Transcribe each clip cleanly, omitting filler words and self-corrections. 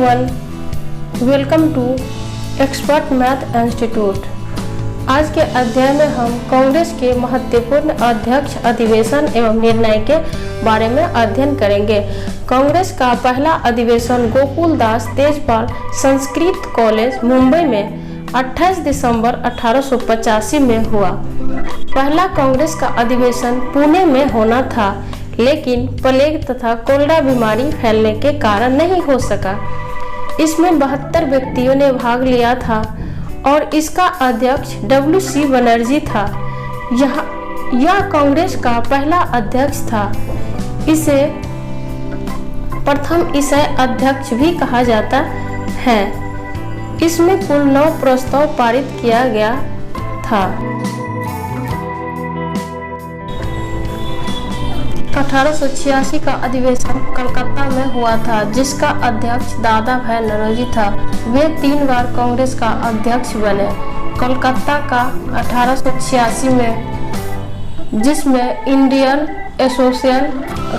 Everyone, welcome to Expert Math Institute. आज के अध्याय में हम कांग्रेस के महत्वपूर्ण अध्यक्ष, अधिवेशन एवं निर्णय के बारे में अध्ययन करेंगे। कांग्रेस का पहला अधिवेशन गोकुलदास तेजपाल संस्कृत कॉलेज मुंबई में 28 दिसंबर 1885 में हुआ। पहला कांग्रेस का अधिवेशन पुणे में होना था, लेकिन प्लेग तथा कोलेरा बीमारी फैलने के कारण नहीं हो सका। इसमें 72 व्यक्तियों ने भाग लिया था और इसका अध्यक्ष WC बनर्जी था। यह कांग्रेस का पहला अध्यक्ष था। इसे प्रथम ईसाई अध्यक्ष भी कहा जाता है। इसमें कुल 9 प्रस्ताव पारित किया गया था। 1886 का अधिवेशन कलकत्ता में हुआ था, जिसका अध्यक्ष दादा भाई नौरोजी था। वे 3 बार कांग्रेस का अध्यक्ष बने। कलकत्ता का 1886 में, जिसमें इंडियन एसोसिएशन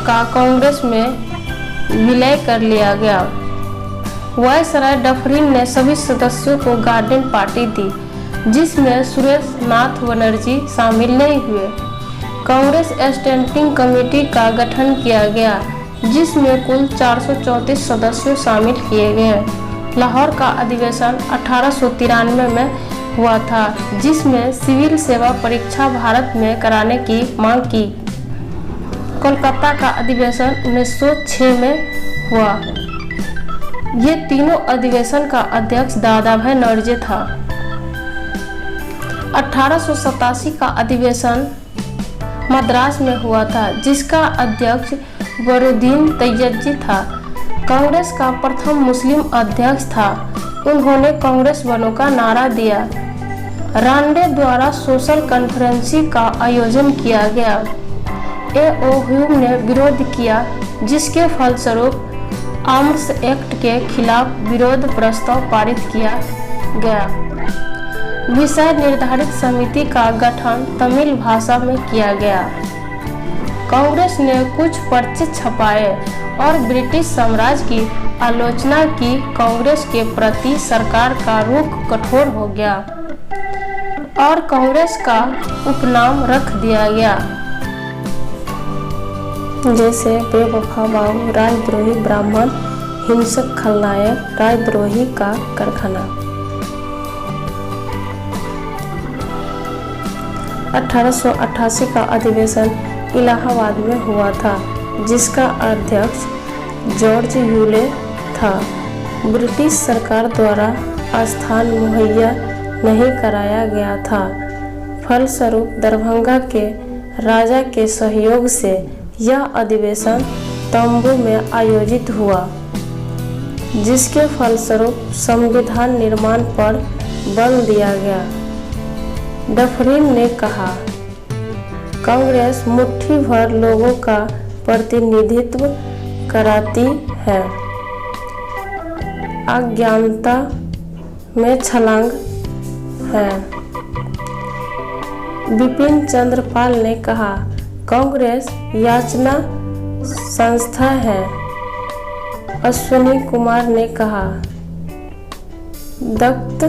का कांग्रेस में विलय कर लिया गया। वायसराय डफरिन ने सभी सदस्यों को गार्डियन पार्टी दी, जिसमें सुरेश नाथ बनर्जी शामिल नहीं हुए। कांग्रेस स्टैंडिंग कमेटी का गठन किया गया, जिसमें कुल 434 सदस्य शामिल किए गए। लाहौर का अधिवेशन 1893 में हुआ था, जिसमें सिविल सेवा परीक्षा भारत में कराने की मांग की। कोलकाता का अधिवेशन 1906 में हुआ। ये तीनों अधिवेशन का अध्यक्ष दादा भाई नौरोजी था। 1887 का अधिवेशन मद्रास में हुआ था, जिसका अध्यक्ष वरुदीन तैयबजी था। कांग्रेस का प्रथम मुस्लिम अध्यक्ष था। उन्होंने कांग्रेस बनो का नारा दिया। रांडे द्वारा सोशल कॉन्फ्रेंस का आयोजन किया गया। A.O. ह्यूम ने विरोध किया, जिसके फलस्वरूप आर्म्स एक्ट के खिलाफ विरोध प्रस्ताव पारित किया गया। विषय निर्धारित समिति का गठन तमिल भाषा में किया गया। कांग्रेस ने कुछ पर्चे छपाए और ब्रिटिश साम्राज्य की आलोचना की। कांग्रेस के प्रति सरकार का रुख कठोर हो गया और कांग्रेस का उपनाम रख दिया गया, जैसे बेवफा बाबू, राजद्रोही ब्राह्मण, हिंसक खलनायक, राजद्रोही का कारखाना। 1888 का अधिवेशन इलाहाबाद में हुआ था, जिसका अध्यक्ष जॉर्ज यूले था। ब्रिटिश सरकार द्वारा स्थान मुहैया नहीं कराया गया था। फलस्वरूप दरभंगा के राजा के सहयोग से यह अधिवेशन तंबू में आयोजित हुआ, जिसके फलस्वरूप संविधान निर्माण पर बल दिया गया। डफरिन ने कहा, कांग्रेस मुट्ठी भर लोगों का प्रतिनिधित्व कराती है, अज्ञानता में छलांग है। बिपिन चंद्र पाल ने कहा, कांग्रेस याचना संस्था है। अश्विनी कुमार ने कहा, दत्त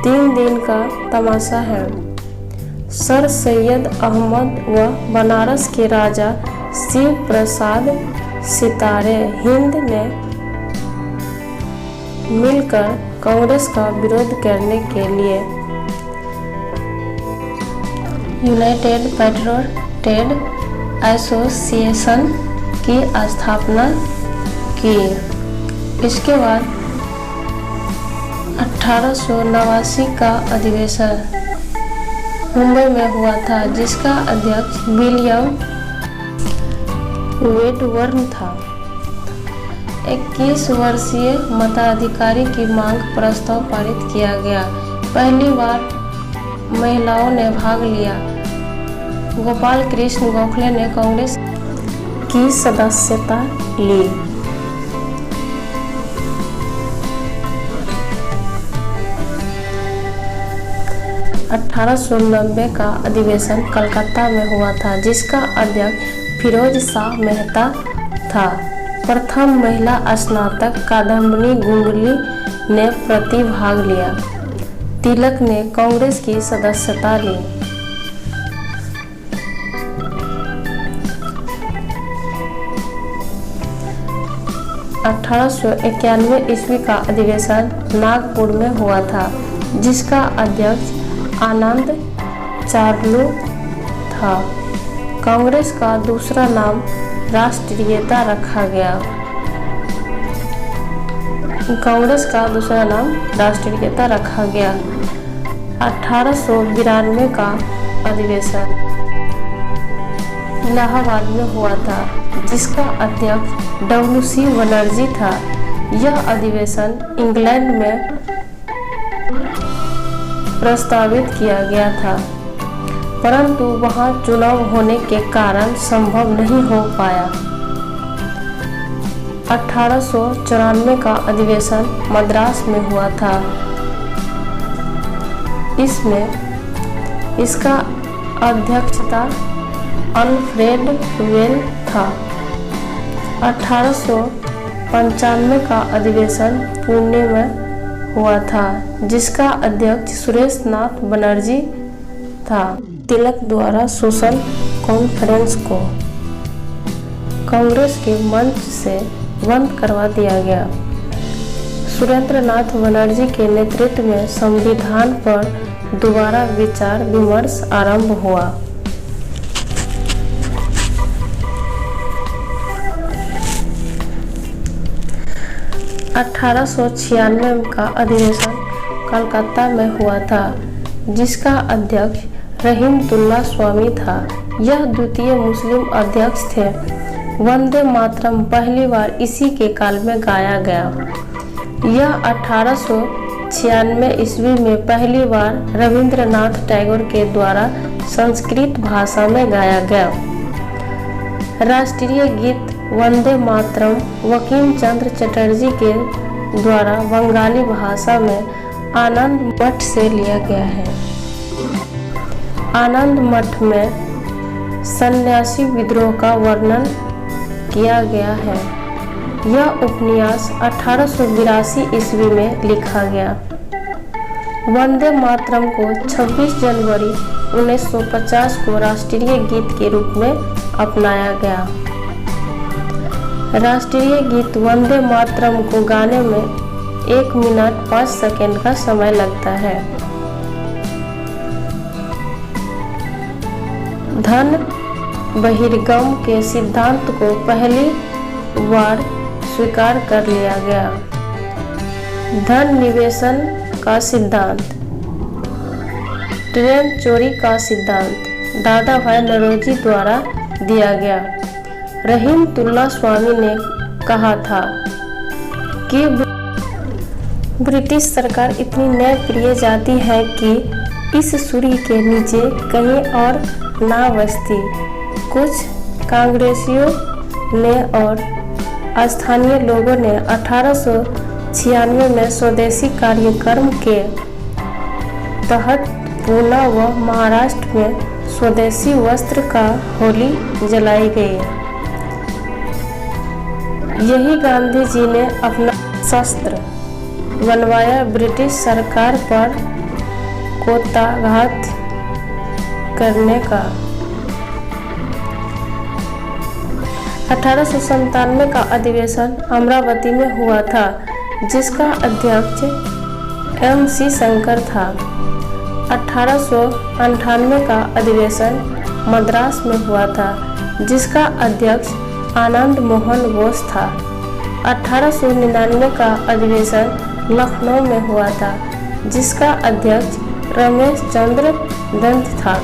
3 दिन का तमाशा है। सर सैयद अहमद व बनारस के राजा शिव प्रसाद सितारे हिंद ने मिलकर कांग्रेस का विरोध करने के लिए यूनाइटेड पैट्रियट एसोसिएशन की स्थापना की। इसके बाद 1889 का अधिवेशन मुंबई में हुआ था, जिसका अध्यक्ष विलियम वेटबर्न था। 21 वर्षीय मताधिकार की मांग प्रस्ताव पारित किया गया। पहली बार महिलाओं ने भाग लिया। गोपाल कृष्ण गोखले ने कांग्रेस की सदस्यता ली। 1890 का अधिवेशन कलकत्ता में हुआ था, जिसका अध्यक्ष फिरोज शाह मेहता था। प्रथम महिला स्नातक कादम्बिनी गुंगली ने प्रतिभाग लिया। तिलक ने कांग्रेस की सदस्यता ली। 1891 ईस्वी का अधिवेशन नागपुर में हुआ था, जिसका अध्यक्ष आनंद चार्लू था। कांग्रेस का दूसरा नाम राष्ट्रीयता रखा गया। कांग्रेस का दूसरा नाम राष्ट्रीयता रखा गया। 1892 का अधिवेशन इलाहाबाद में हुआ था, जिसका अध्यक्ष WC बनर्जी था। यह अधिवेशन इंग्लैंड में प्रस्तावित किया गया था, परंतु वहां चुनाव होने के कारण संभव नहीं हो पाया। 1894 का अधिवेशन मद्रास में हुआ था। इसका अध्यक्षता अल्फ्रेड वेल था। 1895 का अधिवेशन पुणे में हुआ था, जिसका अध्यक्ष सुरेश नाथ बनर्जी था। तिलक द्वारा सोशल कॉन्फ्रेंस को कांग्रेस के मंच से बंद करवा दिया गया। सुरेंद्र नाथ बनर्जी के नेतृत्व में संविधान पर दोबारा विचार विमर्श आरंभ हुआ। 1896 का अधिवेशन कलकत्ता में हुआ था, जिसका अध्यक्ष रहीमतुल्लाह स्वामी था। यह द्वितीय मुस्लिम अध्यक्ष थे। वंदे मातरम पहली बार इसी के काल में गाया गया। यह 1896 ईस्वी में पहली बार रविंद्रनाथ टैगोर के द्वारा संस्कृत भाषा में गाया गया। राष्ट्रीय गीत वंदे मातरम बंकिम चंद्र चटर्जी के द्वारा बंगाली भाषा में आनंद मठ से लिया गया है। आनंद मठ में सन्यासी विद्रोह का वर्णन किया गया है। यह उपन्यास 1882 ईस्वी में लिखा गया। वंदे मातरम को 26 जनवरी 1950 को राष्ट्रीय गीत के रूप में अपनाया गया। राष्ट्रीय गीत वंदे मातरम को गाने में 1 मिनट 5 सेकंड का समय लगता है। धन बहिर्गम के सिद्धांत को पहली बार स्वीकार कर लिया गया। धन निवेशन का सिद्धांत, ट्रेन चोरी का सिद्धांत दादा भाई नौरोजी द्वारा दिया गया। रहीमतुल्लाह स्वामी ने कहा था कि ब्रिटिश सरकार इतनी न्यायप्रिय जाती है कि इस सूर्य के नीचे कहीं और ना बसती। कुछ कांग्रेसियों ने और स्थानीय लोगों ने 1896 में स्वदेशी कार्यक्रम के तहत पूना व महाराष्ट्र में स्वदेशी वस्त्र का होली जलाई गई। यही गांधी जी ने अपना शस्त्र बनवाया। ब्रिटिश सरकार पर कोताघात करने का। 1897 का अधिवेशन अमरावती में हुआ था, जिसका अध्यक्ष MC शंकर था। 1898 का अधिवेशन मद्रास में हुआ था, जिसका अध्यक्ष आनंद मोहन बोस था। 1899 का अधिवेशन लखनऊ में हुआ था, जिसका अध्यक्ष रमेश चंद्र दत्त था।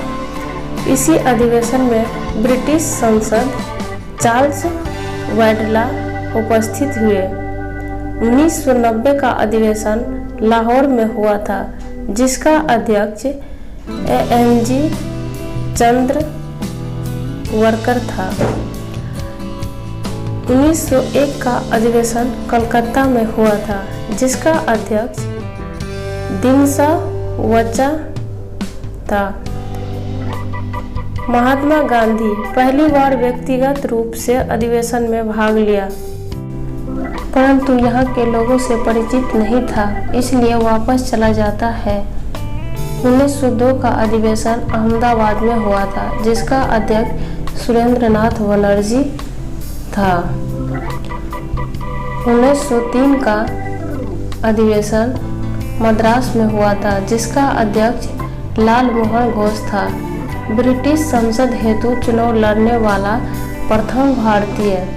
इसी अधिवेशन में ब्रिटिश सांसद चार्ल्स वैडला उपस्थित हुए। 1990 का अधिवेशन लाहौर में हुआ था, जिसका अध्यक्ष ANG चंद्र वर्कर था। 1901 का अधिवेशन कलकत्ता में हुआ था, जिसका अध्यक्ष दिनसा वचा था। महात्मा गांधी पहली बार व्यक्तिगत रूप से अधिवेशन में भाग लिया। परंतु यहाँ के लोगों से परिचित नहीं था, इसलिए वापस चला जाता है। 1902 का अधिवेशन अहमदाबाद में हुआ था, जिसका अध्यक्ष सुरेंद्रनाथ बनर्जी था। 1903 का अधिवेशन मद्रास में हुआ था, जिसका अध्यक्ष लाल मोहन घोष था। ब्रिटिश संसद हेतु चुनाव लड़ने वाला प्रथम भारतीय।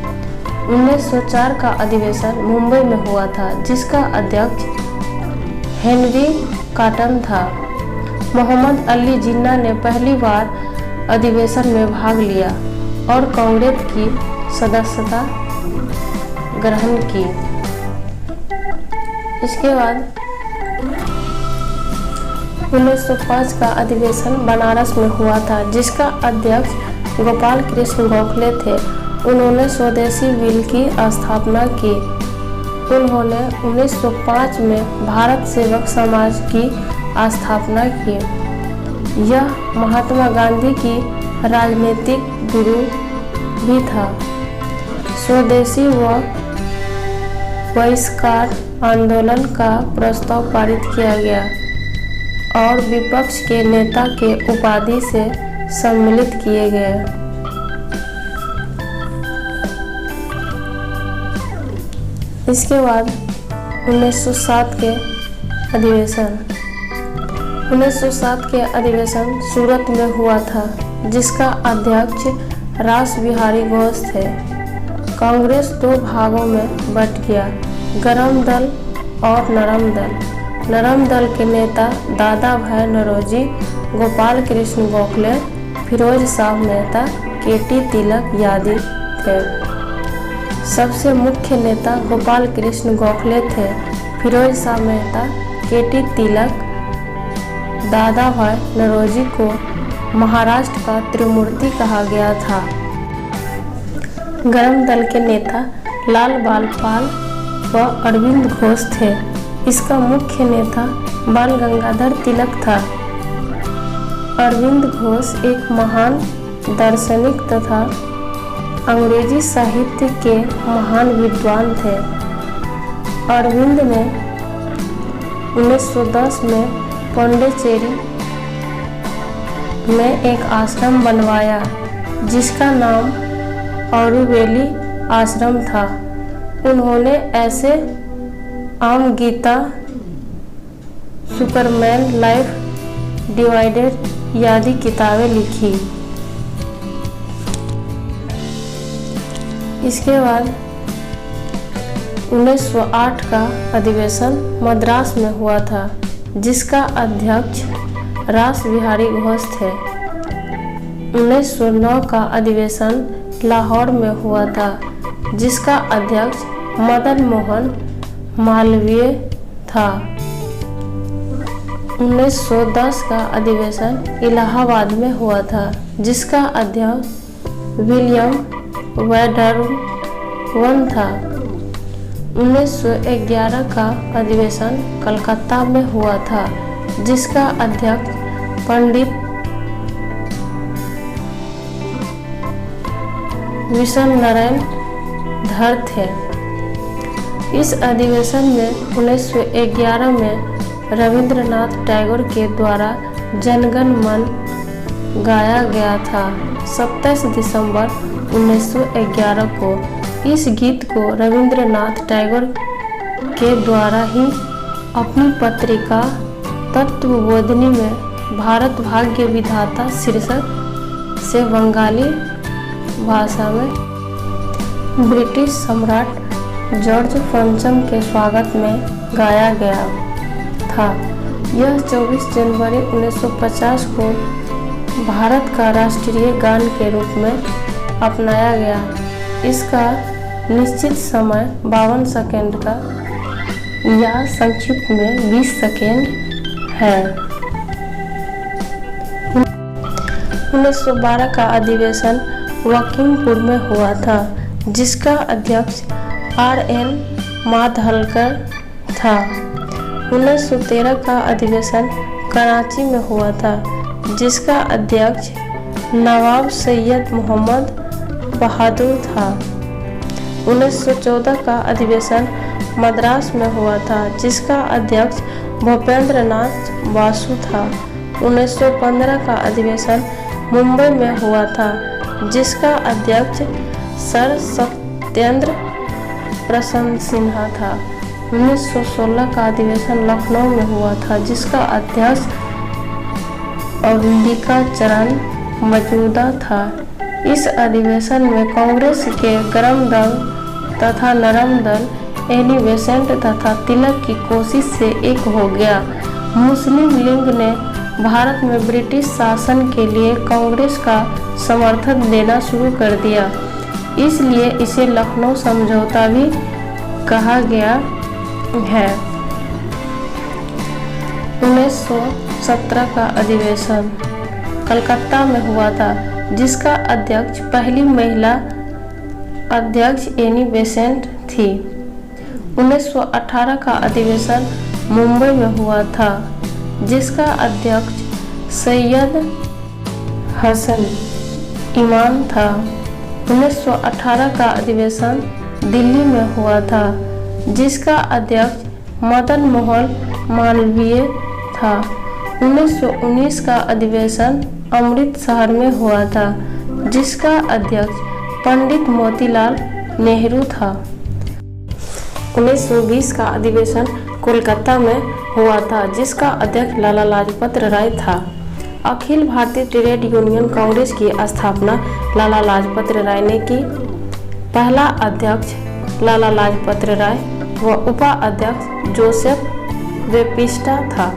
1904 का अधिवेशन मुंबई में हुआ था, जिसका अध्यक्ष हेनरी कॉटन था। मोहम्मद अली जिन्ना ने पहली बार अधिवेशन में भाग लिया और कांग्रेस की सदस्यता ग्रहण की। इसके बाद 1905 का अधिवेशन बनारस में हुआ था, जिसका अध्यक्ष गोपाल कृष्ण गोखले थे। उन्होंने स्वदेशी बिल की स्थापना की। उन्होंने 1905 में भारत सेवक समाज की स्थापना की। यह महात्मा गांधी की राजनीतिक गुरु भी था। स्वदेशी व बहिष्कार आंदोलन का प्रस्ताव पारित किया गया और विपक्ष के नेता के उपाधि से सम्मिलित किए गए। इसके बाद 1907 के अधिवेशन 1907 के अधिवेशन सूरत में हुआ था, जिसका अध्यक्ष रास बिहारी घोष थे। कांग्रेस दो भागों में बंट गया, गरम दल और नरम दल। नरम दल के नेता दादा भाई नौरोजी, गोपाल कृष्ण गोखले, फिरोज शाह मेहता, केटी तिलक आदि थे। सबसे मुख्य नेता गोपाल कृष्ण गोखले थे। फिरोज शाह मेहता, केटी तिलक, दादा भाई नौरोजी को महाराष्ट्र का त्रिमूर्ति कहा गया था। गरम दल के नेता लाल बालपाल व अरविंद घोष थे। इसका मुख्य नेता बाल गंगाधर तिलक था। अरविंद घोष एक महान दार्शनिक तथा अंग्रेजी साहित्य के महान विद्वान थे। अरविंद ने 1910 में पौंडीचेरी में एक आश्रम बनवाया, जिसका नाम औरुवेली आश्रम था। उन्होंने ऐसे आम गीता, सुपरमैन, लाइफ डिवाइडेड आदि किताबें लिखी। इसके बाद 1908 का अधिवेशन मद्रास में हुआ था, जिसका अध्यक्ष रास बिहारी घोष थे। 1909 का अधिवेशन लाहौर में हुआ था, जिसका अध्यक्ष मदन मोहन मालवीय था। 1910 का अधिवेशन इलाहाबाद में हुआ था, जिसका अध्यक्ष विलियम वैडरवन था। 1911 का अधिवेशन कलकत्ता में हुआ था, जिसका अध्यक्ष पंडित विशन नारायण धर थे। इस अधिवेशन में 1911 में रविंद्रनाथ टैगोर के द्वारा जनगण मन गाया गया था। 27 दिसंबर 1911 को इस गीत को रविंद्रनाथ टैगोर के द्वारा ही अपनी पत्रिका तत्वबोधिनी में भारत भाग्य विधाता शीर्षक से बंगाली भाषा में ब्रिटिश सम्राट जॉर्ज पंचम के स्वागत में गाया गया था। यह 24 जनवरी 1950 को भारत का राष्ट्रीय गान के रूप में अपनाया गया। इसका निश्चित समय 52 सेकंड का या संक्षिप्त में 20 सेकंड है। 1912 का अधिवेशन वकीमपुर में हुआ था, जिसका अध्यक्ष R.N. माधवलकर था। 1913 का अधिवेशन कराची में हुआ था, जिसका अध्यक्ष नवाब सैयद मोहम्मद बहादुर था। 1914 का अधिवेशन मद्रास में हुआ था, जिसका अध्यक्ष भूपेंद्र नाथ बासु था। 1915 का अधिवेशन मुंबई में हुआ था, जिसका अध्यक्ष सर सत्येंद्र प्रसन्न सिन्हा था। 1916 का अधिवेशन लखनऊ में हुआ था, जिसका अध्यक्ष अंबिका चरण मौजूदा था। इस अधिवेशन में कांग्रेस के गर्म दल तथा नरम दल एनी बेसेंट तथा तिलक की कोशिश से एक हो गया। मुस्लिम लीग ने भारत में ब्रिटिश शासन के लिए कांग्रेस का समर्थन देना शुरू कर दिया, इसलिए इसे लखनऊ समझौता भी कहा गया है। 1917 का अधिवेशन कलकत्ता में हुआ था, जिसका अध्यक्ष पहली महिला अध्यक्ष एनी बेसेंट थी। 1918 का अधिवेशन मुंबई में हुआ था, जिसका अध्यक्ष सैयद हसन इमाम था। 1918 का अधिवेशन दिल्ली में हुआ था, जिसका अध्यक्ष मदन मोहन मालवीय था। 1919 का अधिवेशन अमृतसर में हुआ था, जिसका अध्यक्ष पंडित मोतीलाल नेहरू था। 1920 का अधिवेशन कोलकाता में हुआ था, जिसका अध्यक्ष लाला लाजपत राय था। अखिल भारतीय ट्रेड यूनियन कांग्रेस की स्थापना लाला लाजपत राय ने की। पहला अध्यक्ष लाला लाजपत राय व उपाध्यक्ष जोसेफ वेपिस्टा था।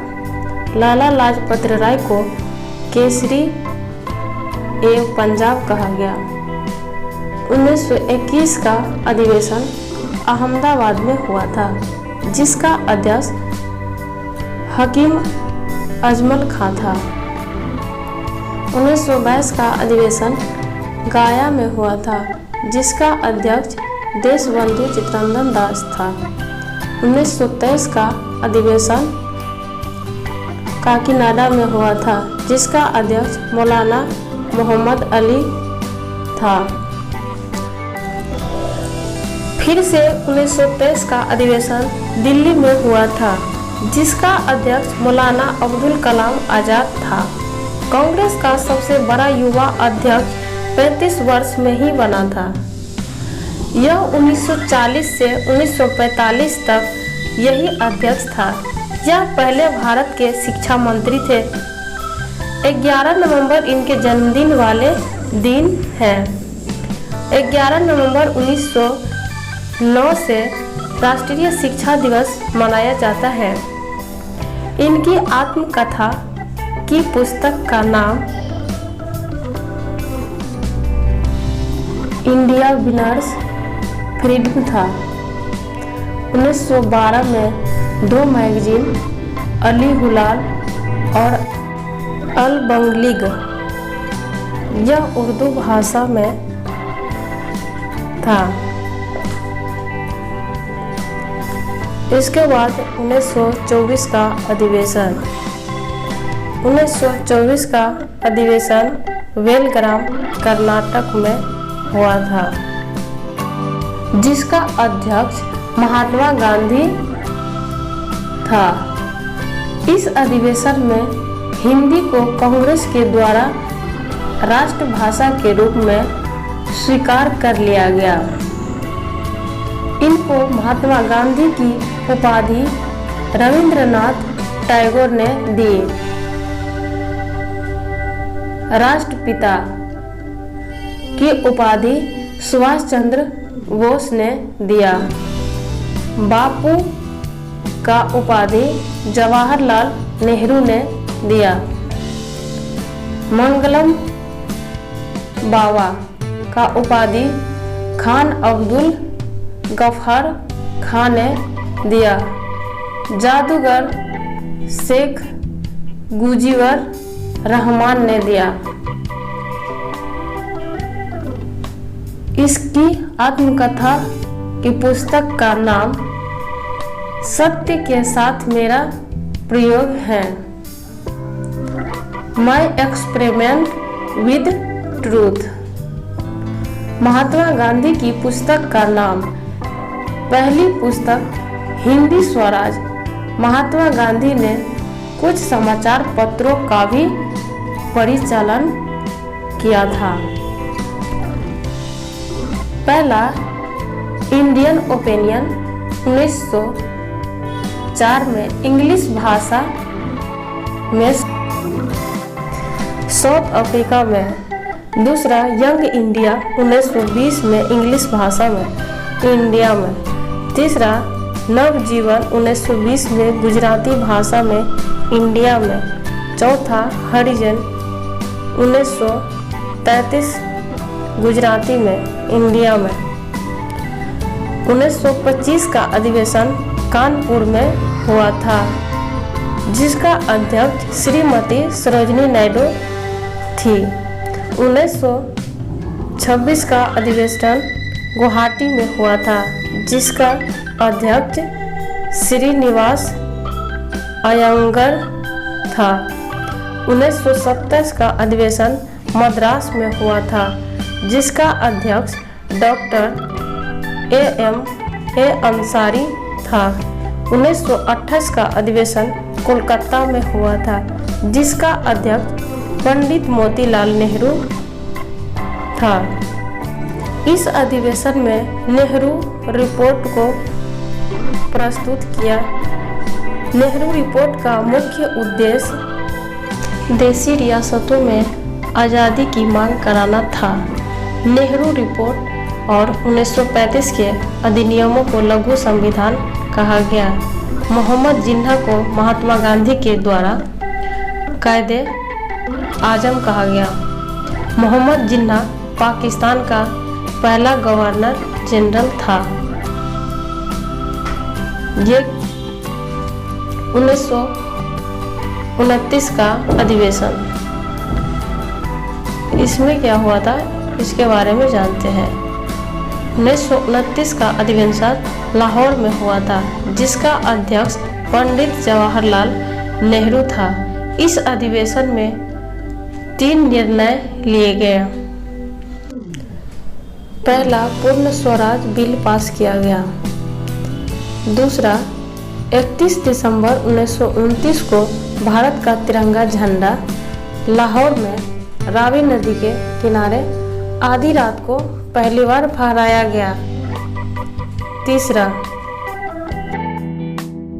लाला लाजपत राय को केसरी एवं पंजाब कहा गया। 1921 का अधिवेशन अहमदाबाद में हुआ था, जिसका अध्यक्ष हकीम अजमल खां था। 1922 का अधिवेशन गया में हुआ था, जिसका अध्यक्ष देशबंधु चित्तरंजन दास था। 1923 का अधिवेशन काकीनाडा में हुआ था, जिसका अध्यक्ष मौलाना मोहम्मद अली था। फिर से 1923 का अधिवेशन दिल्ली में हुआ था, जिसका अध्यक्ष मौलाना अब्दुल कलाम आजाद था। कांग्रेस का सबसे बड़ा युवा अध्यक्ष 35 वर्ष में ही बना था। यह 1940 से 1945 तक यही अध्यक्ष था। यह पहले भारत के शिक्षा मंत्री थे। 11 नवंबर इनके जन्मदिन वाले दिन है। 11 नवंबर 1909 से राष्ट्रीय शिक्षा दिवस मनाया जाता है। इनकी आत्मकथा की पुस्तक का नाम इंडिया विनर्स फ्रीडम था। 1912 में 2 मैगजीन अली हुलाल और अल बंगलिग यह उर्दू भाषा में था। इसके बाद 1924 का अधिवेशन 1924 का अधिवेशन बेलगाम कर्नाटक में हुआ था, जिसका अध्यक्ष महात्मा गांधी था। इस अधिवेशन में हिंदी को कांग्रेस के द्वारा राष्ट्रभाषा के रूप में स्वीकार कर लिया गया। इनको महात्मा गांधी की उपाधि रविंद्रनाथ टैगोर ने दी। राष्ट्रपिता की उपाधि सुभाष चंद्र बोस ने दिया। बापू का उपाधि जवाहरलाल नेहरू ने दिया। मंगलम बावा का उपाधि खान अब्दुल गफ्फार खान ने दिया। जादूगर शेख मुजीबर रहमान ने दिया। इसकी आत्मकथा की पुस्तक का नाम सत्य के साथ मेरा प्रयोग है, my experiment with truth. Mahatma Gandhi की पुस्तक का नाम। पहली पुस्तक हिंदी स्वराज। महात्मा गांधी ने कुछ समाचार पत्रों का भी परिचालन किया था। पहला इंडियन ओपिनियन 1904 में इंग्लिश भाषा में साउथ अफ्रीका में। दूसरा यंग इंडिया 1920 में इंग्लिश भाषा में इंडिया में। तीसरा नवजीवन 1920 में गुजराती भाषा में इंडिया में। चौथा हरिजन 1933 गुजराती में इंडिया में। 1925 का अधिवेशन कानपुर में हुआ था, जिसका अध्यक्ष श्रीमती सरोजिनी नायडू थी। 1926 का अधिवेशन गुवाहाटी में हुआ था, जिसका अध्यक्ष श्रीनिवास अयंगर था। 1927 का अधिवेशन मद्रास में हुआ था, जिसका अध्यक्ष डॉक्टर ए अंसारी था। 1928 का अधिवेशन कोलकाता में हुआ था, जिसका अध्यक्ष पंडित मोतीलाल नेहरू था। इस अधिवेशन में नेहरू रिपोर्ट को प्रस्तुत किया। नेहरू रिपोर्ट का मुख्य उद्देश्य देशी रियासतों में आज़ादी की मांग कराना था। नेहरू रिपोर्ट और 1935 के अधिनियमों को लघु संविधान कहा गया। मोहम्मद जिन्ना को महात्मा गांधी के द्वारा कायदे आजम कहा गया। मोहम्मद जिन्ना पाकिस्तान का पहला गवर्नर जनरल था। ये 1929 का अधिवेशन, इसमें क्या हुआ था इसके बारे में जानते हैं। 1929 का अधिवेशन लाहौर में हुआ था, जिसका अध्यक्ष पंडित जवाहरलाल नेहरू था। इस अधिवेशन में 3 निर्णय लिए गए। पहला, पूर्ण स्वराज बिल पास किया गया। दूसरा, 31 दिसंबर 1929 को भारत का तिरंगा झंडा लाहौर में रावी नदी के किनारे आधी रात को पहली बार फहराया गया। तीसरा,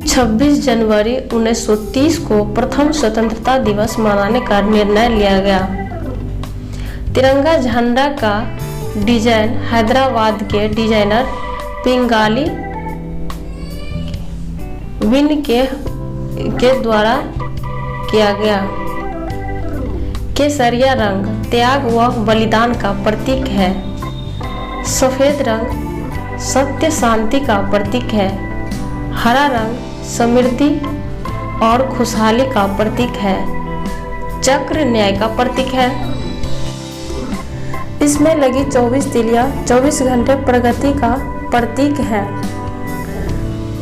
26 जनवरी 1930 को प्रथम स्वतंत्रता दिवस मनाने का निर्णय लिया गया। तिरंगा झंडा का डिजाइन हैदराबाद के डिजाइनर पिंगाली विन के द्वारा किया गया। केसरिया रंग त्याग व बलिदान का प्रतीक है। सफेद रंग सत्य शांति का प्रतीक है। हरा रंग समृद्धि और खुशहाली का प्रतीक है। चक्र न्याय का प्रतीक है। इसमें लगी 24 तिलियां 24 घंटे प्रगति का प्रतीक है।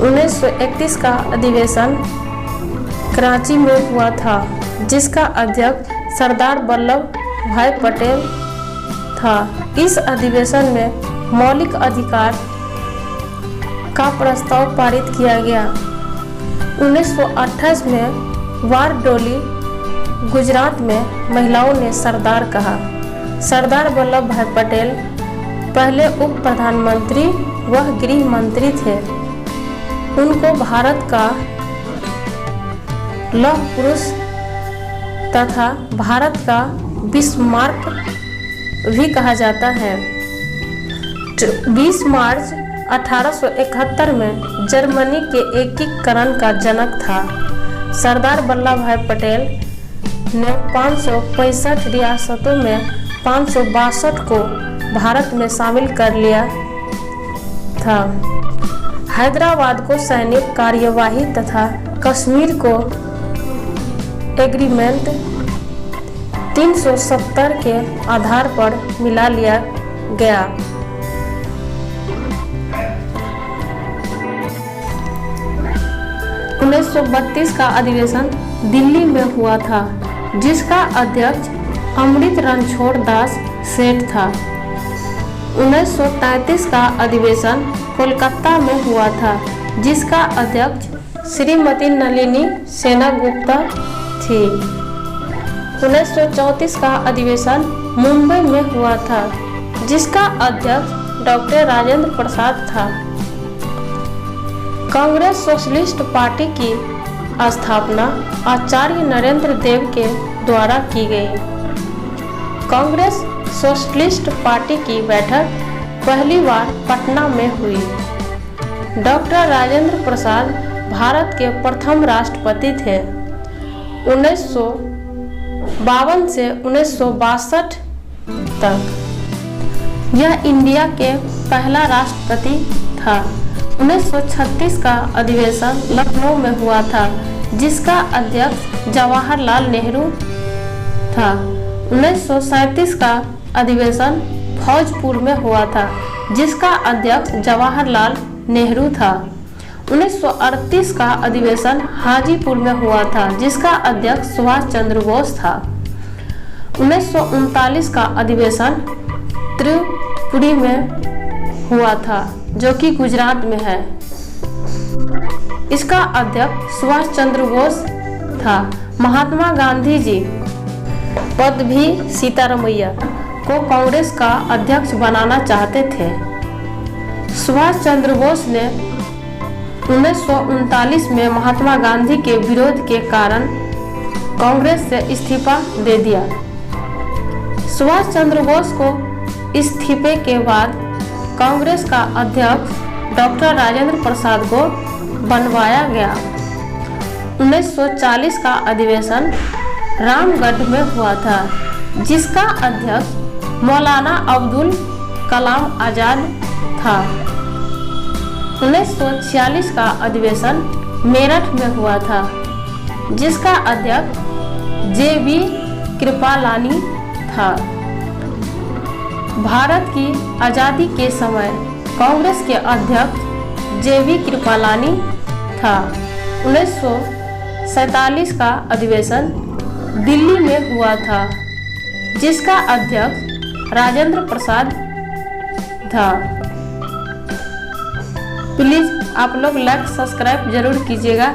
1931 का अधिवेशन कराची में हुआ था, जिसका अध्यक्ष सरदार वल्लभ भाई पटेल था। इस अधिवेशन में मौलिक अधिकार का प्रस्ताव पारित किया गया। 1928 में वारडोली गुजरात में महिलाओं ने सरदार कहा। सरदार वल्लभ भाई पटेल पहले उप प्रधानमंत्री व गृह मंत्री थे। उनको भारत का लौह पुरुष तथा भारत का बिस्मार्क भी कहा जाता है। 20 मार्च 1871 में जर्मनी के एकीकरण का जनक था। सरदार वल्लभ भाई पटेल ने 565 रियासतों में 562 को भारत में शामिल कर लिया था। हैदराबाद को सैनिक कार्यवाही तथा कश्मीर को एग्रीमेंट 370 के आधार पर मिला लिया गया। उन्नीस 1932 का अधिवेशन दिल्ली में हुआ था, जिसका अध्यक्ष अमृत रणछोड़ दास सेठ था। 1933 का अधिवेशन कोलकाता में हुआ था, जिसका अध्यक्ष श्रीमती नलिनी सेनगुप्ता थी। 1934 का अधिवेशन मुंबई में हुआ था, जिसका अध्यक्ष डॉक्टर राजेंद्र प्रसाद था। कांग्रेस सोशलिस्ट पार्टी की स्थापना आचार्य नरेंद्र देव के द्वारा की गई। कांग्रेस सोशलिस्ट पार्टी की बैठक पहली बार पटना में हुई। डॉक्टर राजेंद्र प्रसाद भारत के प्रथम राष्ट्रपति थे। 1952 से 1962 तक यह इंडिया के पहला राष्ट्रपति था। 1936 का अधिवेशन लखनऊ में हुआ था, जिसका अध्यक्ष जवाहरलाल नेहरू था। 1937 का अधिवेशन फौजपुर में हुआ था, जिसका अध्यक्ष जवाहरलाल नेहरू था। 1938 का अधिवेशन हाजीपुर में हुआ था, जिसका अध्यक्ष सुभाष चंद्र बोस था। 1939 का अधिवेशन त्रिपुरी में हुआ था, जो कि गुजरात में है। इसका अध्यक्ष सुभाष चंद्र बोस था। महात्मा गांधी जी पदभी सीतारमैया को कांग्रेस का अध्यक्ष बनाना चाहते थे। सुभाष चंद्र बोस ने 1939 में महात्मा गांधी के विरोध के कारण कांग्रेस से इस्तीफा दे दिया। सुभाष चंद्र बोस को इस्तीफे के बाद कांग्रेस का अध्यक्ष डॉक्टर राजेंद्र प्रसाद को बनवाया गया। 1940 का अधिवेशन रामगढ़ में हुआ था, जिसका अध्यक्ष मौलाना अब्दुल कलाम आजाद था। 1946 का अधिवेशन मेरठ में हुआ था, जिसका अध्यक्ष जे.बी. कृपलानी था। भारत की आज़ादी के समय कांग्रेस के अध्यक्ष जे.बी. कृपलानी था। 1947 का अधिवेशन दिल्ली में हुआ था, जिसका अध्यक्ष राजेंद्र प्रसाद था। प्लीज़ आप लोग लाइक सब्सक्राइब जरूर कीजिएगा।